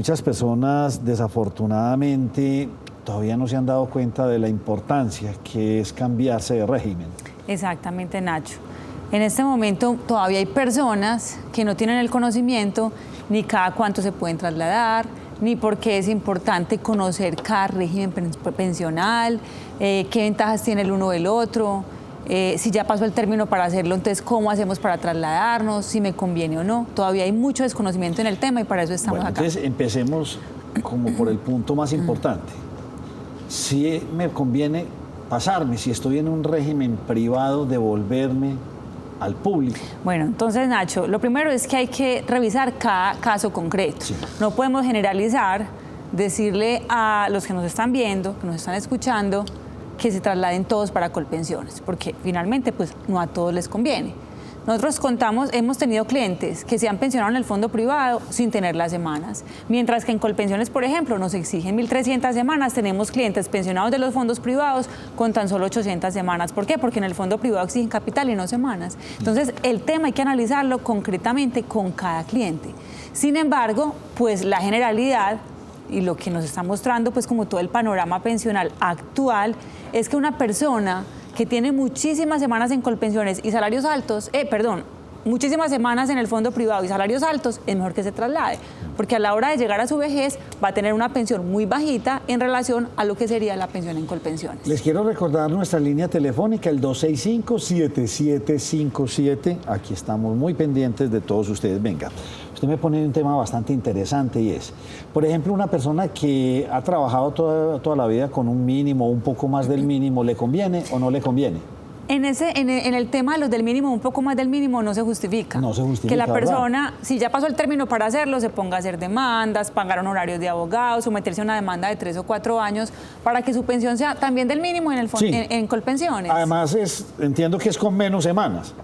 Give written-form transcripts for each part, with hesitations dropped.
Muchas personas desafortunadamente todavía no se han dado cuenta de la importancia que es cambiarse de régimen. Exactamente, Nacho. En este momento todavía hay personas que no tienen el conocimiento ni cada cuánto se pueden trasladar, ni por qué es importante conocer cada régimen pensional, qué ventajas tiene el uno del otro, si ya pasó el término para hacerlo, entonces cómo hacemos para trasladarnos, si me conviene o no. Todavía hay mucho desconocimiento en el tema y para eso estamos acá. Entonces empecemos como por el punto más importante. Si me conviene pasarme, si estoy en un régimen privado, devolverme al público. Bueno, entonces, Nacho, lo primero es que hay que revisar cada caso concreto. Sí. No podemos generalizar, decirle a los que nos están viendo, que nos están escuchando, que se trasladen todos para Colpensiones, porque finalmente pues no a todos les conviene. Nosotros hemos tenido clientes que se han pensionado en el fondo privado sin tener las semanas, mientras que en Colpensiones, por ejemplo, nos exigen 1.300 semanas, tenemos clientes pensionados de los fondos privados con tan solo 800 semanas. ¿Por qué? Porque en el fondo privado exigen capital y no semanas. Entonces, el tema hay que analizarlo concretamente con cada cliente. Sin embargo, pues la generalidad y lo que nos está mostrando, pues como todo el panorama pensional actual, es que una persona que tiene muchísimas semanas en Colpensiones y salarios altos, muchísimas semanas en el fondo privado y salarios altos, es mejor que se traslade, porque a la hora de llegar a su vejez va a tener una pensión muy bajita en relación a lo que sería la pensión en Colpensiones. Les quiero recordar nuestra línea telefónica, el 265-7757. Aquí estamos muy pendientes de todos ustedes. Venga, usted me pone un tema bastante interesante y es, por ejemplo, una persona que ha trabajado toda la vida con un mínimo, un poco más del mínimo, ¿le conviene o no le conviene? En el tema de los del mínimo, un poco más del mínimo, no se justifica. No se justifica, que la persona, ¿verdad? si ya pasó el término para hacerlo, se ponga a hacer demandas, pagar honorarios de abogados, someterse a una demanda de 3 o 4 años para que su pensión sea también del mínimo Sí. en Colpensiones. Además, entiendo que es con menos semanas.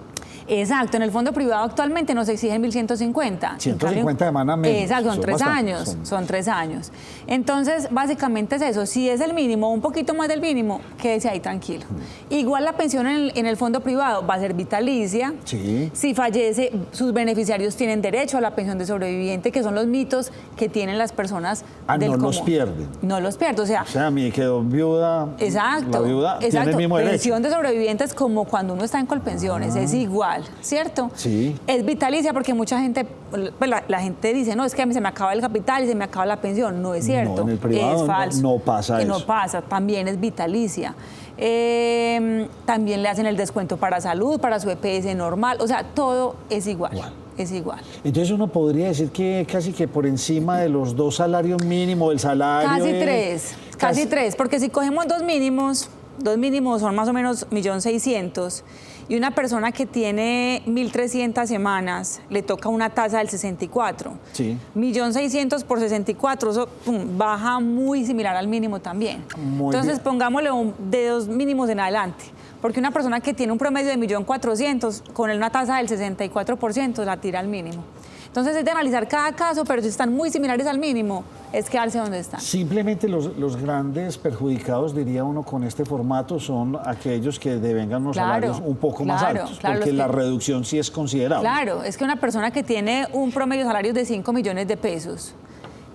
Exacto, en el fondo privado actualmente nos exigen 1.150. 150 semanas menos. Exacto, son 3 bastante, años, son 3 años. Entonces, básicamente es eso, si es el mínimo, un poquito más del mínimo, quédese ahí tranquilo. Igual la pensión en el fondo privado va a ser vitalicia. Sí. Si fallece, sus beneficiarios tienen derecho a la pensión de sobreviviente, que son los mitos que tienen las personas del no común. los pierden. No los pierden, o sea, a mí quedó viuda. exacto, La viuda tiene el mismo derecho. Pensión de sobrevivientes como cuando uno está en Colpensiones, es igual, ¿cierto? Sí. Es vitalicia porque mucha gente, pues la gente dice, no, es que a mí se me acaba el capital y se me acaba la pensión. No es cierto, No, en el privado es falso. no pasa eso. No pasa, también es vitalicia. También le hacen el descuento para salud, para su EPS normal, o sea, todo es igual. Es igual. Entonces uno podría decir que casi que por encima de los 2 salarios mínimos, el salario... Casi tres, porque si cogemos dos mínimos son más o menos 1.600.000, y una persona que tiene 1.300 semanas le toca una tasa del 64. Sí. 1.600.000 por 64, eso baja muy similar al mínimo también. Entonces pongámosle de 2 mínimos en adelante. Porque una persona que tiene un promedio de 1.400.000 con una tasa del 64% la tira al mínimo. Entonces es de analizar cada caso, pero si están muy similares al mínimo, es quedarse donde están. Simplemente los grandes perjudicados, diría uno, con este formato son aquellos que devengan unos salarios un poco más altos, porque la reducción sí es considerable. Claro, es que una persona que tiene un promedio de salarios de 5 millones de pesos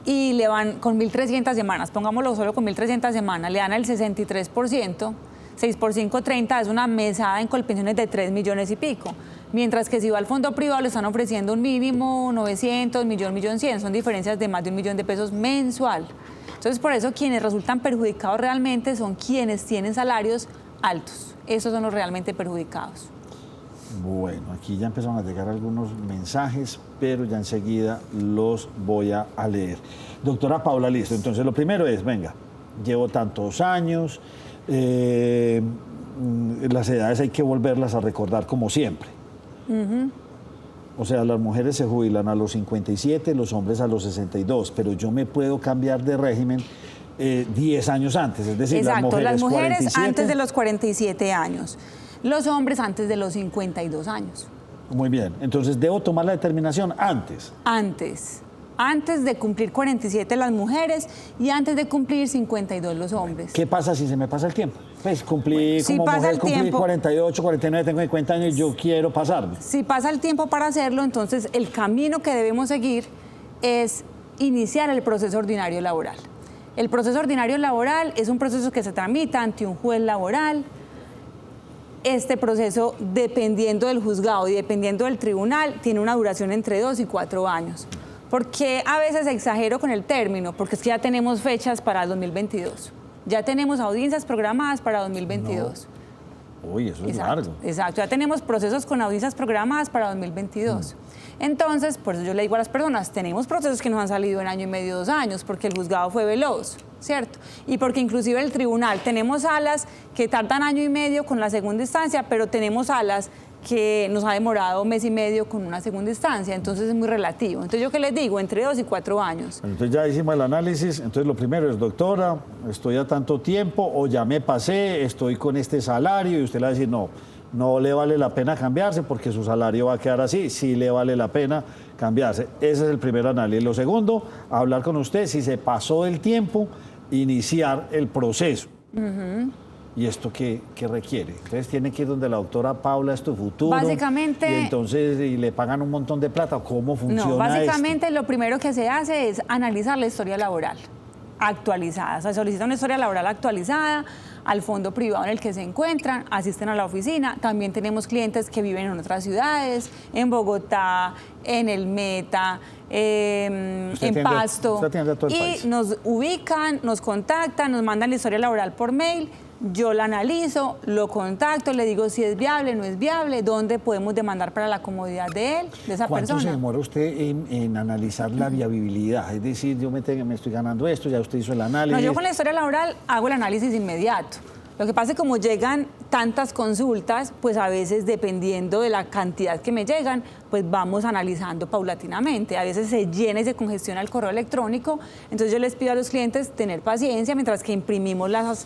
y le van con 1.300 semanas, pongámoslo solo con 1.300 semanas, le dan el 63%, 6 por 5, 30, es una mesada en Colpensiones de 3 millones y pico. Mientras que si va al fondo privado le están ofreciendo un mínimo 900, 1.100.000, son diferencias de más de 1 millón de pesos mensual. Entonces, por eso quienes resultan perjudicados realmente son quienes tienen salarios altos. Esos son los realmente perjudicados. Bueno, aquí ya empezaron a llegar algunos mensajes, pero ya enseguida los voy a leer. Doctora Paula, listo. Entonces, lo primero es, venga, llevo tantos años, las edades hay que volverlas a recordar como siempre. O sea, las mujeres se jubilan a los 57, los hombres a los 62, pero yo me puedo cambiar de régimen 10 años antes, es decir, exacto, las mujeres 47, antes de los 47 años, los hombres antes de los 52 años. Muy bien, entonces debo tomar la determinación antes. Antes de cumplir 47 las mujeres y antes de cumplir 52 los hombres. ¿Qué pasa si se me pasa el tiempo? Pues cumplí si como pasa mujer, el cumplí tiempo, 48, 49, tengo 50 años y yo quiero pasarme. Si pasa el tiempo para hacerlo, entonces el camino que debemos seguir es iniciar el proceso ordinario laboral. El proceso ordinario laboral es un proceso que se tramita ante un juez laboral. Este proceso, dependiendo del juzgado y dependiendo del tribunal, tiene una duración entre 2 y 4 años. ¿Por qué a veces exagero con el término? Porque es que ya tenemos fechas para el 2022. Ya tenemos audiencias programadas para 2022. No. Uy, eso es largo. Exacto, ya tenemos procesos con audiencias programadas para 2022. Entonces, por eso yo le digo a las personas, tenemos procesos que nos han salido en año y medio, 2 años, porque el juzgado fue veloz, ¿cierto? Y porque inclusive el tribunal, tenemos salas que tardan año y medio con la segunda instancia, pero tenemos salas que nos ha demorado 1 mes y medio con una segunda instancia, entonces es muy relativo. Entonces, ¿yo qué les digo? Entre 2 y 4 años. Entonces ya hicimos el análisis, entonces lo primero es, doctora, estoy a tanto tiempo o ya me pasé, estoy con este salario y usted le va a decir, no le vale la pena cambiarse porque su salario va a quedar así, sí le vale la pena cambiarse. Ese es el primer análisis. Lo segundo, hablar con usted si se pasó el tiempo, iniciar el proceso. ¿Y esto qué requiere? Entonces tiene que ir donde la doctora Paula, es tu futuro. Básicamente. Y entonces y le pagan un montón de plata. ¿Cómo funciona No, básicamente esto? lo primero que se hace es analizar la historia laboral actualizada. Se solicita una historia laboral actualizada al fondo privado en el que se encuentran, asisten a la oficina. También tenemos clientes que viven en otras ciudades, en Bogotá, en el Meta, en Pasto. Usted atiende a todo el y país. nos ubican, nos contactan, nos mandan la historia laboral por mail. Yo la analizo, lo contacto, le digo si es viable, no es viable, dónde podemos demandar para la comodidad de él, de esa ¿Cuánto persona. se demora usted en analizar la viabilidad? Es decir, yo me estoy ganando esto, ya usted hizo el análisis. No, yo con la historia laboral hago el análisis inmediato. Lo que pasa es que como llegan tantas consultas, pues a veces dependiendo de la cantidad que me llegan, pues vamos analizando paulatinamente. A veces se llena y se congestiona el correo electrónico, entonces yo les pido a los clientes tener paciencia mientras que imprimimos los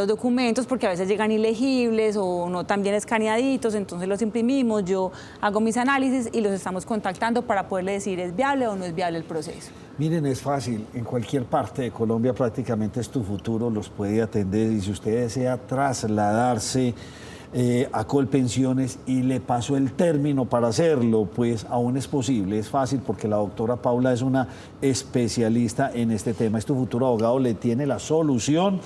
documentos, porque a veces llegan ilegibles o no tan bien escaneaditos, entonces los imprimimos, yo hago mis análisis y los estamos contactando para poderle decir es viable o no es viable el proceso. Miren, es fácil, en cualquier parte de Colombia prácticamente es tu futuro, los puede atender y si usted desea trasladarse a Colpensiones y le pasó el término para hacerlo, pues aún es posible, es fácil porque la doctora Paula es una especialista en este tema. Es tu futuro abogado, le tiene la solución,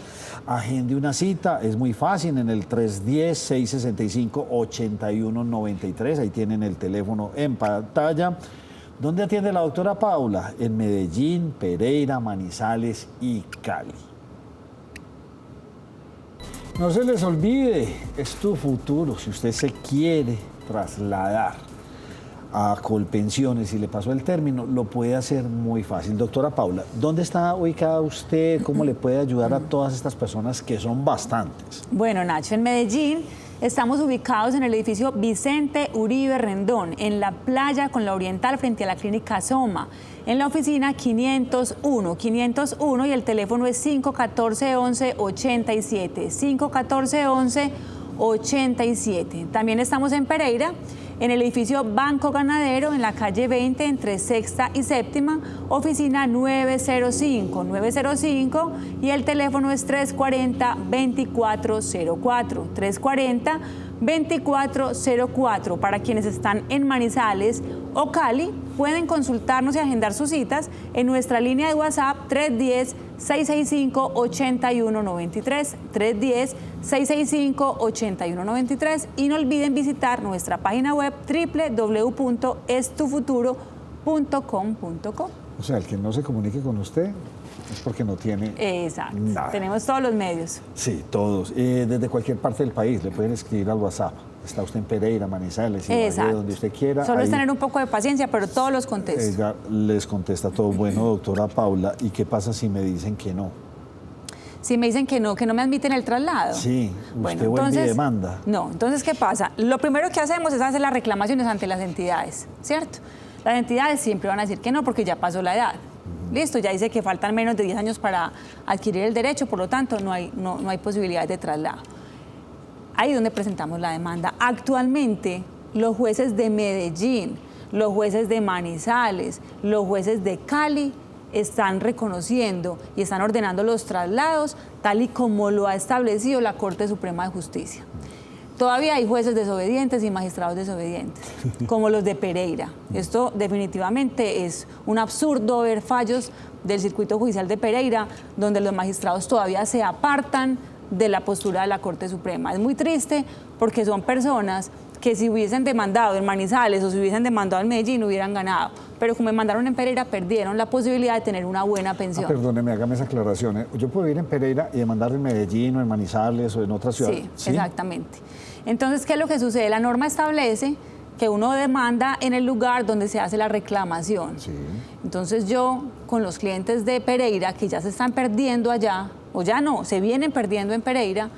agende una cita, es muy fácil en el 310-665-8193, ahí tienen el teléfono en pantalla. ¿Dónde atiende la doctora Paula? En Medellín, Pereira, Manizales y Cali. No se les olvide, es tu futuro. Si usted se quiere trasladar a Colpensiones y le pasó el término, lo puede hacer muy fácil. Doctora Paula, ¿dónde está ubicada usted? ¿Cómo le puede ayudar a todas estas personas que son bastantes? Bueno, Nacho, en Medellín estamos ubicados en el edificio Vicente Uribe Rendón, en la playa con la Oriental frente a la clínica Soma, en la oficina 501 y el teléfono es 514-1187, 514-1187. También estamos en Pereira, en el edificio Banco Ganadero, en la calle 20, entre Sexta y Séptima, oficina 905 y el teléfono es 340-2404, 340-2404. Para quienes están en Manizales o Cali, pueden consultarnos y agendar sus citas en nuestra línea de WhatsApp 310-665-8193, 310-665-8193 y no olviden visitar nuestra página web www.estufuturo.com.co. O sea, el que no se comunique con usted es porque no tiene Exacto. nada. Tenemos todos los medios. Sí, todos. Desde cualquier parte del país le pueden escribir al WhatsApp. Está usted en Pereira, Manizales, Exacto. donde usted quiera. Solo es ahí tener un poco de paciencia, pero todos los contesto. ella les contesta todo. Bueno, doctora Paula, ¿y qué pasa si me dicen que no? Si me dicen que no me admiten el traslado. Sí, Bueno, usted vuelve y entonces, demanda. No, entonces, ¿qué pasa? Lo primero que hacemos es hacer las reclamaciones ante las entidades, ¿cierto? Las entidades siempre van a decir que no porque ya pasó la edad. Listo, ya dice que faltan menos de 10 años para adquirir el derecho, por lo tanto no hay posibilidades de traslado. Ahí es donde presentamos la demanda. Actualmente, los jueces de Medellín, los jueces de Manizales, los jueces de Cali están reconociendo y están ordenando los traslados tal y como lo ha establecido la Corte Suprema de Justicia. Todavía hay jueces desobedientes y magistrados desobedientes, como los de Pereira. Esto definitivamente es un absurdo ver fallos del circuito judicial de Pereira, donde los magistrados todavía se apartan de la postura de la Corte Suprema. Es muy triste porque son personas que si hubiesen demandado en Manizales o si hubiesen demandado en Medellín hubieran ganado. Pero como demandaron en Pereira, perdieron la posibilidad de tener una buena pensión. Perdóneme, hágame esa aclaración. Yo puedo ir en Pereira y demandar en Medellín o en Manizales o en otras ciudades. Sí, exactamente. Entonces, ¿qué es lo que sucede? La norma establece que uno demanda en el lugar donde se hace la reclamación. Sí. Entonces yo, con los clientes de Pereira, que ya se están perdiendo allá, o ya no, se vienen perdiendo en Pereira,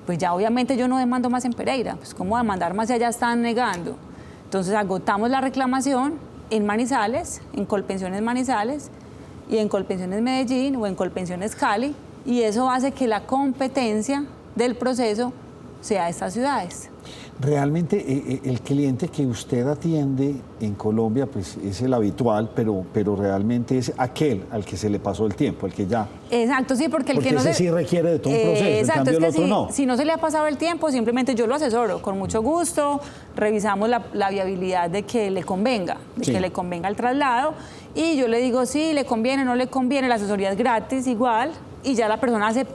pues ya obviamente yo no demando más en Pereira, pues cómo demandar más si allá están negando. Entonces agotamos la reclamación en Manizales, en Colpensiones Manizales, y en Colpensiones Medellín o en Colpensiones Cali, y eso hace que la competencia del proceso sea de estas ciudades. Realmente el cliente que usted atiende en Colombia pues es el habitual, pero realmente es aquel al que se le pasó el tiempo, el que ya... Exacto, sí, porque el que no ese sí requiere de todo un proceso, exacto, en cambio es el que otro no. Si no se le ha pasado el tiempo, simplemente yo lo asesoro con mucho gusto, revisamos la viabilidad de que le convenga, el traslado, y yo le digo sí, le conviene, no le conviene, la asesoría es gratis igual, y ya la persona hace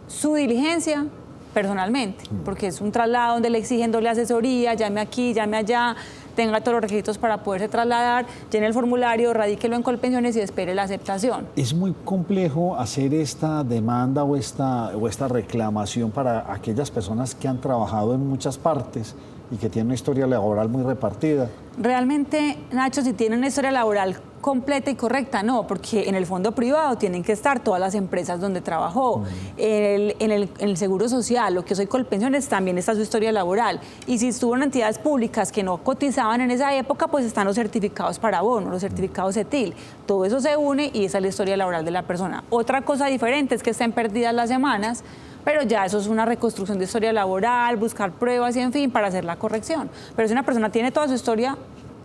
su diligencia personalmente, porque es un traslado donde le exigen doble asesoría, llame aquí, llame allá, tenga todos los requisitos para poderse trasladar, llene el formulario, radíquelo en Colpensiones y espere la aceptación. Es muy complejo hacer esta demanda o esta reclamación para aquellas personas que han trabajado en muchas partes y que tienen una historia laboral muy repartida. Realmente, Nacho, si tienen una historia laboral completa y correcta, no, porque en el fondo privado tienen que estar todas las empresas donde trabajó. En el Seguro Social, lo que soy Colpensiones, también está su historia laboral. Y si estuvo en entidades públicas que no cotizaban en esa época, pues están los certificados para abono, los certificados CETIL. Todo eso se une y esa es la historia laboral de la persona. Otra cosa diferente es que estén perdidas las semanas, pero ya eso es una reconstrucción de historia laboral, buscar pruebas y en fin, para hacer la corrección. Pero si una persona tiene toda su historia,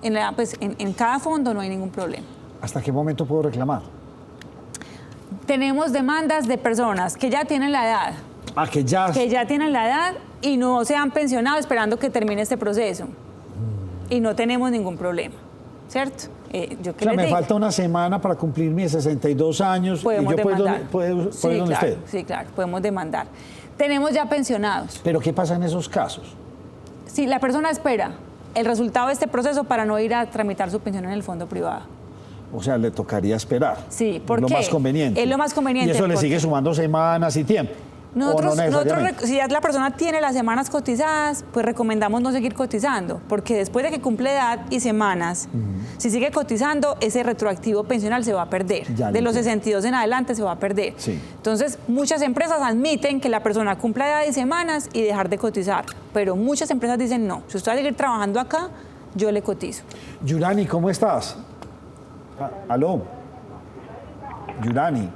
en cada fondo no hay ningún problema. ¿Hasta qué momento puedo reclamar? Tenemos demandas de personas que ya tienen la edad. Que ya tienen la edad y no se han pensionado esperando que termine este proceso. Y no tenemos ningún problema, ¿cierto? Me falta una semana para cumplir mis 62 años. Podemos demandar. ¿Puedo donde usted? Sí, claro, podemos demandar. Tenemos ya pensionados. ¿Pero qué pasa en esos casos? Si la persona espera el resultado de este proceso para no ir a tramitar su pensión en el fondo privado. O sea, le tocaría esperar. Sí, ¿por qué? Es lo más conveniente. Es lo más conveniente. Y eso le sigue sumando semanas y tiempo. Nosotros, si ya la persona tiene las semanas cotizadas, pues recomendamos no seguir cotizando, porque después de que cumple edad y semanas, si sigue cotizando, ese retroactivo pensional se va a perder. De los 62 en adelante se va a perder. Sí. Entonces, muchas empresas admiten que la persona cumpla edad y semanas y dejar de cotizar, pero muchas empresas dicen no, si usted va a seguir trabajando acá, yo le cotizo. Yurani, ¿cómo estás? Aló. Yurani.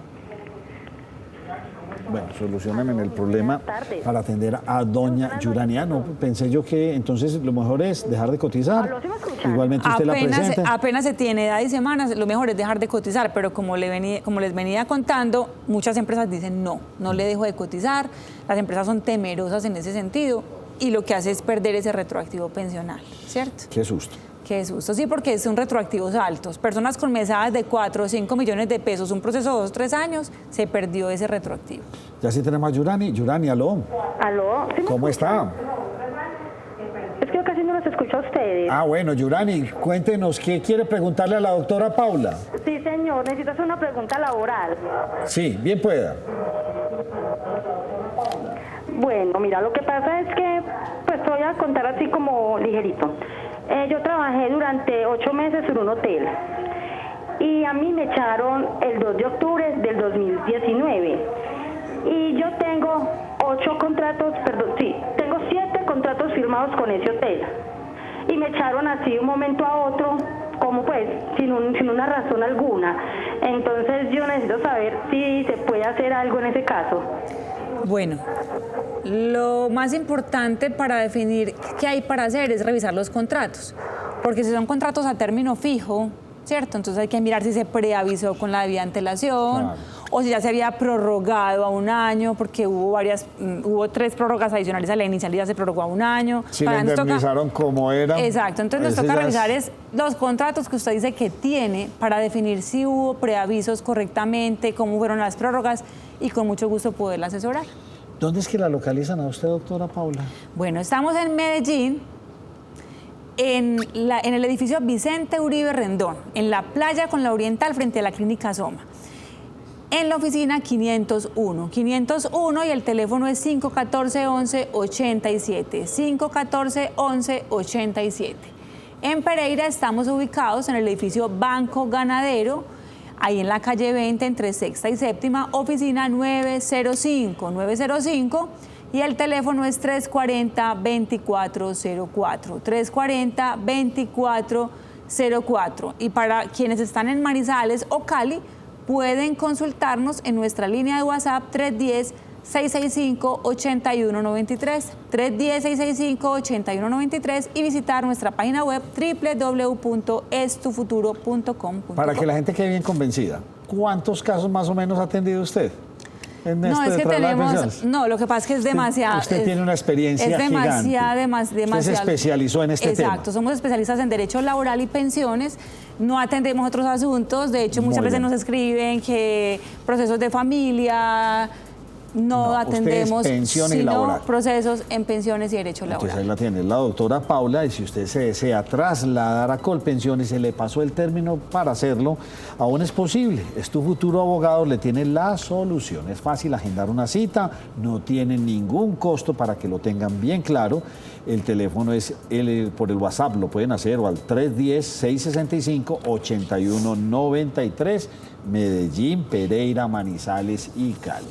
Bueno, solucionen el problema para atender a doña Yurani. No, pensé yo que entonces lo mejor es dejar de cotizar. Igualmente usted la presenta. Apenas se tiene edad y semanas, lo mejor es dejar de cotizar, pero como les venía contando, muchas empresas dicen no le dejo de cotizar. Las empresas son temerosas en ese sentido y lo que hace es perder ese retroactivo pensional, ¿cierto? Qué susto. Qué susto, sí, porque son retroactivos altos. Personas con mesadas de 4 o 5 millones de pesos, un proceso de 2 o 3 años, se perdió ese retroactivo. Ya sí tenemos a Yurani. Yurani, aló. Aló. ¿Sí ¿Cómo está? Es que yo casi no los escucho a ustedes. Bueno, Yurani, cuéntenos, ¿qué quiere preguntarle a la doctora Paula? Sí, señor, necesito hacer una pregunta laboral. Sí, bien pueda. Bueno, mira, lo que pasa es que, pues te voy a contar así como ligerito. Yo trabajé durante 8 meses en un hotel y a mí me echaron el 2 de octubre del 2019 y yo tengo 7 contratos firmados con ese hotel y me echaron así de un momento a otro, como pues sin una razón alguna. Entonces yo necesito saber si se puede hacer algo en ese caso. Bueno, lo más importante para definir qué hay para hacer es revisar los contratos, porque si son contratos a término fijo, ¿cierto? Entonces hay que mirar si se preavisó con la debida antelación, claro, o si ya se había prorrogado a 1 año, porque hubo 3 prórrogas adicionales a la inicial y ya se prorrogó a 1 año. Si le indemnizaron como era. Exacto, entonces nos toca revisar los contratos que usted dice que tiene para definir si hubo preavisos correctamente, cómo fueron las prórrogas y con mucho gusto poderla asesorar. ¿Dónde es que la localizan a usted, doctora Paula? Bueno, estamos en Medellín, en el edificio Vicente Uribe Rendón, en la playa con la Oriental frente a la Clínica Soma. En la oficina 501 y el teléfono es 514-1187, 514-1187. En Pereira estamos ubicados en el edificio Banco Ganadero, ahí en la calle 20 entre Sexta y Séptima, oficina 905, y el teléfono es 340-2404, 340-2404. Y para quienes están en Manizales o Cali, pueden consultarnos en nuestra línea de WhatsApp 310-665-8193, 310-665-8193 y visitar nuestra página web www.estufuturo.com. Para que la gente quede bien convencida, ¿cuántos casos más o menos ha atendido usted? No, es que tenemos, no, lo que pasa es que es demasiado. Usted tiene una experiencia gigante. Usted se especializó en este tema. Exacto, somos especialistas en derecho laboral y pensiones. No atendemos otros asuntos. De hecho, muchas veces nos escriben que procesos de familia. No atendemos sino procesos en pensiones y derecho laboral. Entonces ahí la tiene la doctora Paula, y si usted se desea trasladar a Colpensiones y se le pasó el término para hacerlo, aún es posible. Es Tu Futuro Abogado, le tiene la solución. Es fácil agendar una cita, no tiene ningún costo, para que lo tengan bien claro. El teléfono es por el WhatsApp, lo pueden hacer, o al 310-665-8193, Medellín, Pereira, Manizales y Cali.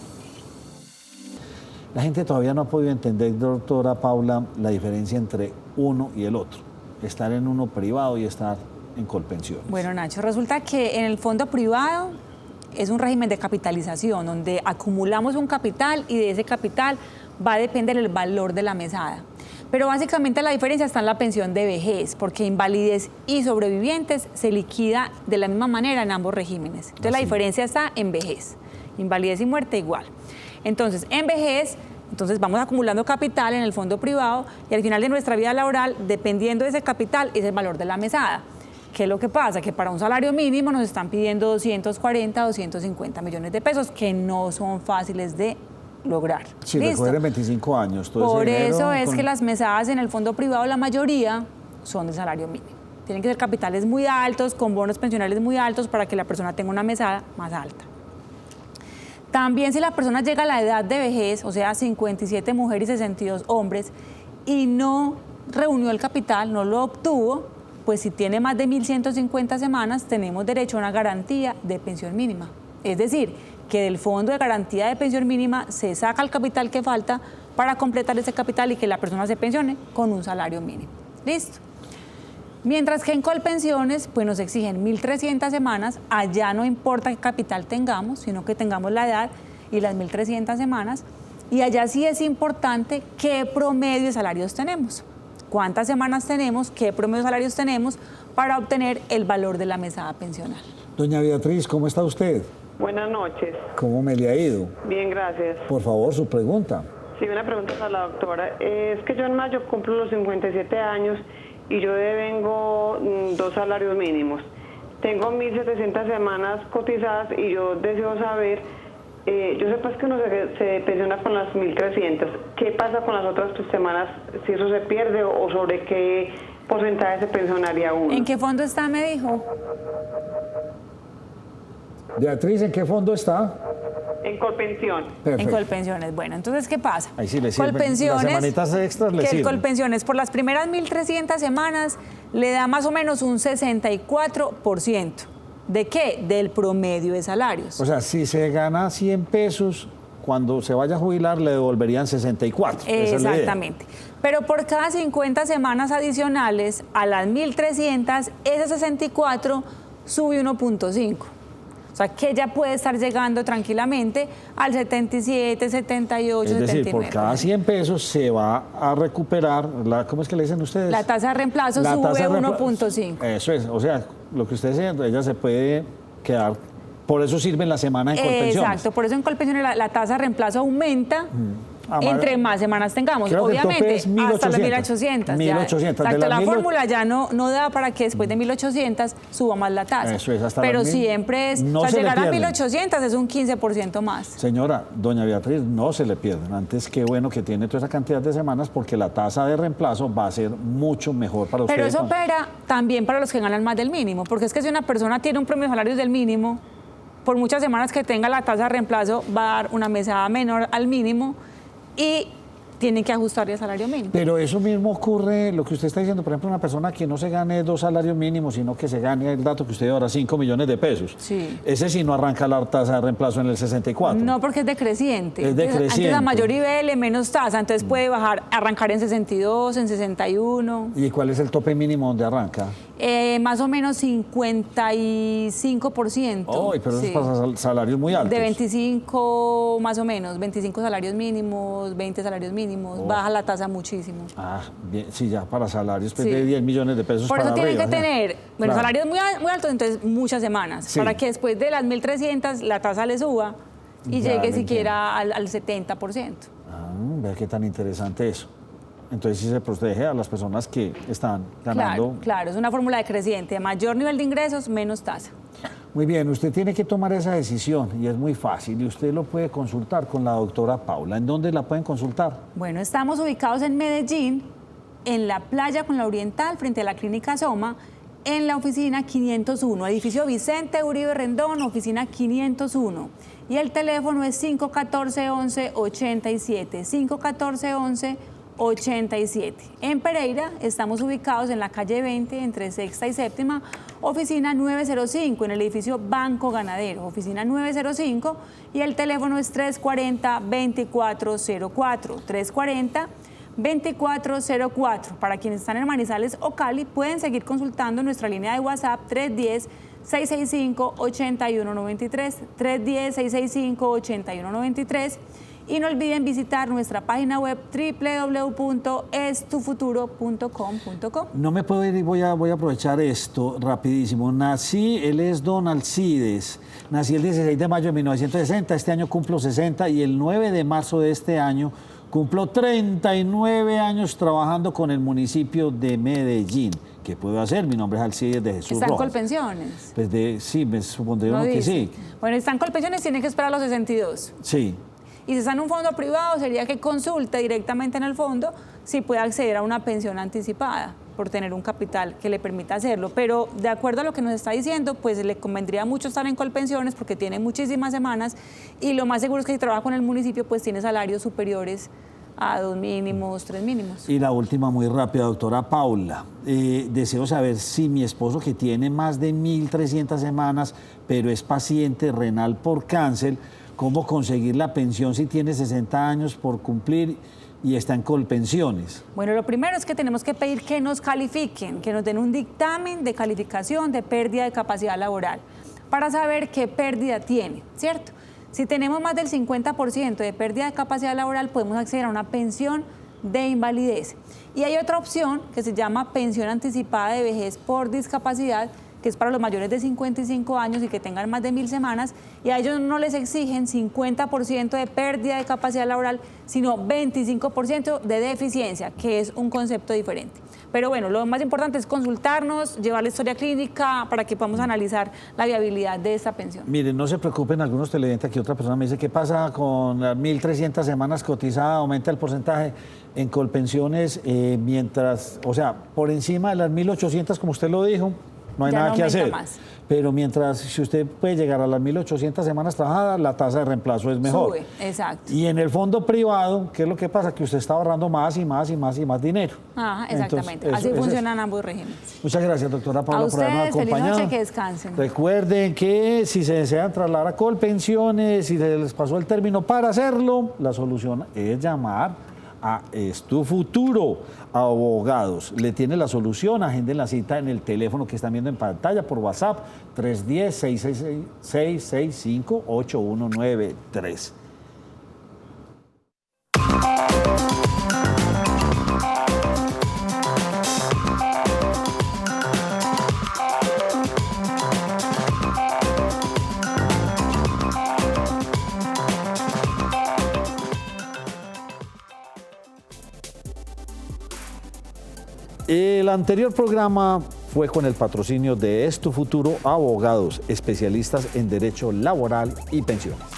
La gente todavía no ha podido entender, doctora Paula, la diferencia entre uno y el otro. Estar en uno privado y estar en Colpensiones. Bueno, Nacho, resulta que en el fondo privado es un régimen de capitalización donde acumulamos un capital y de ese capital va a depender el valor de la mesada. Pero básicamente la diferencia está en la pensión de vejez, porque invalidez y sobrevivientes se liquida de la misma manera en ambos regímenes. Entonces la diferencia está en vejez, invalidez y muerte igual. Entonces, en vejez, vamos acumulando capital en el fondo privado y al final de nuestra vida laboral, dependiendo de ese capital, es el valor de la mesada. ¿Qué es lo que pasa? Que para un salario mínimo nos están pidiendo 240, 250 millones de pesos, que no son fáciles de lograr. Sí, recoger en 25 años. Por eso es que las mesadas en el fondo privado, la mayoría, son de salario mínimo. Tienen que ser capitales muy altos, con bonos pensionales muy altos, para que la persona tenga una mesada más alta. También si la persona llega a la edad de vejez, o sea, 57 mujeres y 62 hombres, y no reunió el capital, no lo obtuvo, pues si tiene más de 1.150 semanas, tenemos derecho a una garantía de pensión mínima. Es decir, que del fondo de garantía de pensión mínima se saca el capital que falta para completar ese capital y que la persona se pensione con un salario mínimo. ¿Listo? Mientras que en Colpensiones, pues nos exigen 1.300 semanas, allá no importa qué capital tengamos, sino que tengamos la edad y las 1.300 semanas, y allá sí es importante qué promedio de salarios tenemos, cuántas semanas tenemos, qué promedio de salarios tenemos para obtener el valor de la mesada pensional. Doña Beatriz, ¿cómo está usted? Buenas noches. ¿Cómo me le ha ido? Bien, gracias. Por favor, su pregunta. Sí, una pregunta para la doctora. Es que yo en mayo cumplo los 57 años y yo devengo 2 salarios mínimos. Tengo 1.700 semanas cotizadas y yo deseo saber, yo sé pues que uno se pensiona con las 1.300. ¿Qué pasa con las otras semanas? Si eso se pierde o sobre qué porcentaje se pensionaría uno. ¿En qué fondo está, me dijo? Beatriz, ¿en qué fondo está? En Colpensión. En Colpensiones. Bueno, entonces, ¿qué pasa? Ahí sí le sirven. Colpensiones, las semanitas extras le sirven. El Colpensiones por las primeras 1.300 semanas le da más o menos un 64%. ¿De qué? Del promedio de salarios. O sea, si se gana 100 pesos, cuando se vaya a jubilar le devolverían 64. Exactamente. Pero por cada 50 semanas adicionales a las 1.300, ese 64 sube 1.5. O sea, que ya puede estar llegando tranquilamente al 77, 78, 79. Es decir, 79. Por cada 100 pesos se va a recuperar, ¿cómo es que le dicen ustedes? La tasa de reemplazo sube 1.5. Eso es, o sea, lo que ustedes dicen, ella se puede quedar Por eso sirve la semana de Colpensiones. Exacto, por eso en Colpensiones la tasa de reemplazo aumenta entre más semanas tengamos. Creo que el tope Obviamente, es 1.800. hasta las 1.800. 1.800. Exacto, la fórmula ya no da para que después de 1.800 suba más la tasa. Eso es, hasta pero las 1.000. siempre es, No o sea, se le llegar a pierden. 1.800 es un 15% más. Señora, doña Beatriz, no se le pierden. Antes, qué bueno que tiene toda esa cantidad de semanas porque la tasa de reemplazo va a ser mucho mejor para ustedes. Pero eso opera también para los que ganan más del mínimo, porque es que si una persona tiene un promedio de salarios del mínimo, por muchas semanas que tenga la tasa de reemplazo va a dar una mesada menor al mínimo y tienen que ajustar el salario mínimo. Pero eso mismo ocurre, lo que usted está diciendo, por ejemplo, una persona que no se gane 2 salarios mínimos, sino que se gane el dato que usted dio ahora, 5 millones de pesos. Sí. Ese sí no arranca la tasa de reemplazo en el 64. No, porque es decreciente. Es decreciente. Antes a mayor nivel, menos tasa, entonces puede arrancar en 62, en 61. ¿Y cuál es el tope mínimo donde arranca? Más o menos 55%. Ay, pero sí. eso es para salarios muy altos. De 25 más o menos, 25 salarios mínimos, 20 salarios mínimos, baja la tasa muchísimo. Ah, bien, sí, ya para salarios pues, Sí. de 10 millones de pesos Por para eso tienen arriba, que ¿sí? tener, bueno, Claro. salarios muy altos, entonces muchas semanas, Sí. para que después de las 1.300 la tasa le suba y Ya, llegue lo siquiera al 70%. Ah, vea qué tan interesante eso. Entonces sí se protege a las personas que están ganando. Claro, claro, es una fórmula decreciente, mayor nivel de ingresos, menos tasa. Muy bien, usted tiene que tomar esa decisión y es muy fácil y usted lo puede consultar con la doctora Paula. ¿En dónde la pueden consultar? Bueno, estamos ubicados en Medellín, en la playa con la Oriental, frente a la Clínica Soma, en la oficina 501, edificio Vicente Uribe Rendón, oficina 501. Y el teléfono es 514-11-87, 514-11-87. En Pereira estamos ubicados en la calle 20, entre Sexta y Séptima, oficina 905, en el edificio Banco Ganadero, oficina 905, y el teléfono es 340-2404, 340-2404. Para quienes están en Manizales o Cali, pueden seguir consultando nuestra línea de WhatsApp 310-665-8193, 310-665-8193. Y no olviden visitar nuestra página web www.estufuturo.com.co. No me puedo ir y voy a aprovechar esto rapidísimo. Él es Don Alcides. Nací el 16 de mayo de 1960, este año cumplo 60 y el 9 de marzo de este año cumplo 39 años trabajando con el municipio de Medellín. ¿Qué puedo hacer? Mi nombre es Alcides de Jesús ¿Están Rojas. Colpensiones? Pues sí, me supondría No uno que dice. sí. Bueno, están Colpensiones, tienen que esperar a los 62. Sí. Y si está en un fondo privado, sería que consulte directamente en el fondo si puede acceder a una pensión anticipada por tener un capital que le permita hacerlo. Pero de acuerdo a lo que nos está diciendo, pues le convendría mucho estar en Colpensiones porque tiene muchísimas semanas y lo más seguro es que si trabaja con el municipio, pues tiene salarios superiores a 2 mínimos, 3 mínimos. Y la última, muy rápida, doctora Paula. Deseo saber si mi esposo, que tiene más de 1.300 semanas, pero es paciente renal por cáncer, ¿cómo conseguir la pensión si tiene 60 años por cumplir y está en Colpensiones? Bueno, lo primero es que tenemos que pedir que nos califiquen, que nos den un dictamen de calificación de pérdida de capacidad laboral para saber qué pérdida tiene, ¿cierto? Si tenemos más del 50% de pérdida de capacidad laboral, podemos acceder a una pensión de invalidez. Y hay otra opción que se llama pensión anticipada de vejez por discapacidad, que es para los mayores de 55 años y que tengan más de 1.000 semanas, y a ellos no les exigen 50% de pérdida de capacidad laboral, sino 25% de deficiencia, que es un concepto diferente. Pero bueno, lo más importante es consultarnos, llevar la historia clínica para que podamos analizar la viabilidad de esta pensión. Miren, no se preocupen, algunos televidentes, aquí otra persona me dice, ¿qué pasa con las 1.300 semanas cotizadas? ¿Aumenta el porcentaje en Colpensiones mientras, o sea, por encima de las 1.800, como usted lo dijo? No hay Ya nada no que aumenta hacer. más. Pero mientras, si usted puede llegar a las 1.800 semanas trabajadas, la tasa de reemplazo es mejor. Sube, exacto. Y en el fondo privado, ¿qué es lo que pasa? Que usted está ahorrando más y más y más y más dinero. Ajá, exactamente. Entonces, Así eso. funcionan ambos regímenes. Muchas gracias, doctora Paula, A por habernos ustedes, feliz acompañado. noche, que descansen. Recuerden que si se desean trasladar a Colpensiones, si se les pasó el término para hacerlo, la solución es llamar a Estufuturo Abogados. Le tiene la solución, agenden la cita en el teléfono que están viendo en pantalla por WhatsApp, 310-665-8193. El anterior programa fue con el patrocinio de Es Tu Futuro Abogados, especialistas en derecho laboral y pensiones.